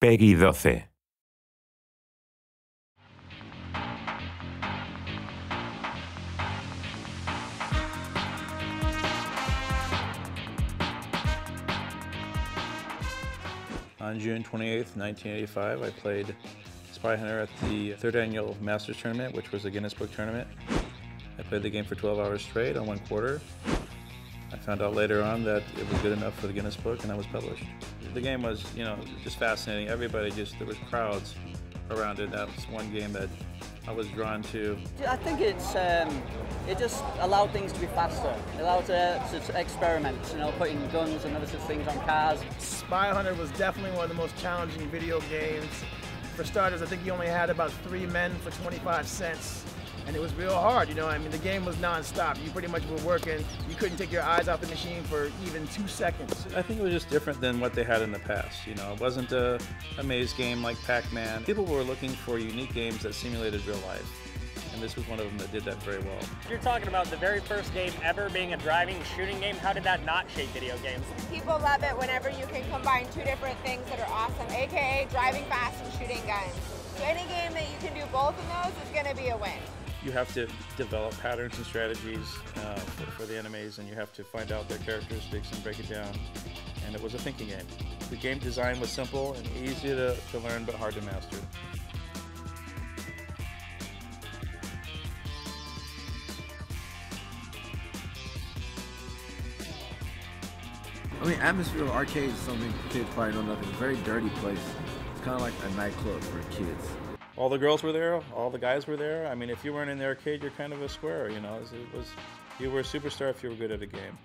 Peggy 12. On June 28th, 1985, I played Spy Hunter at the 3rd Annual Masters Tournament, which was a Guinness Book tournament. I played the game for 12 hours straight on 1 quarter. I found out later on that it was good enough for the Guinness Book, and I was published. The game was, just fascinating. Everybody there was crowds around it. That was one game that I was drawn to. I think it just allowed things to be faster. It allowed to experiment, putting guns and other such things on cars. Spy Hunter was definitely one of the most challenging video games. For starters, I think you only had about 3 men for 25 cents. And it was real hard, the game was non-stop. You pretty much were working. You couldn't take your eyes off the machine for even 2 seconds. I think it was just different than what they had in the past. It wasn't a maze game like Pac-Man. People were looking for unique games that simulated real life. And this was one of them that did that very well. You're talking about the very first game ever being a driving shooting game. How did that not shape video games? People love it whenever you can combine 2 different things that are awesome, aka driving fast and shooting guns. So any game that you can do both of those is going to be a win. You have to develop patterns and strategies for the enemies, and you have to find out their characteristics and break it down. And it was a thinking game. The game design was simple and easy to learn, but hard to master. Atmosphere of arcades is something kids probably know nothing. It's a very dirty place. It's kind of like a nightclub for kids. All the girls were there, all the guys were there. If you weren't in the arcade, you're kind of a square, you were a superstar if you were good at a game.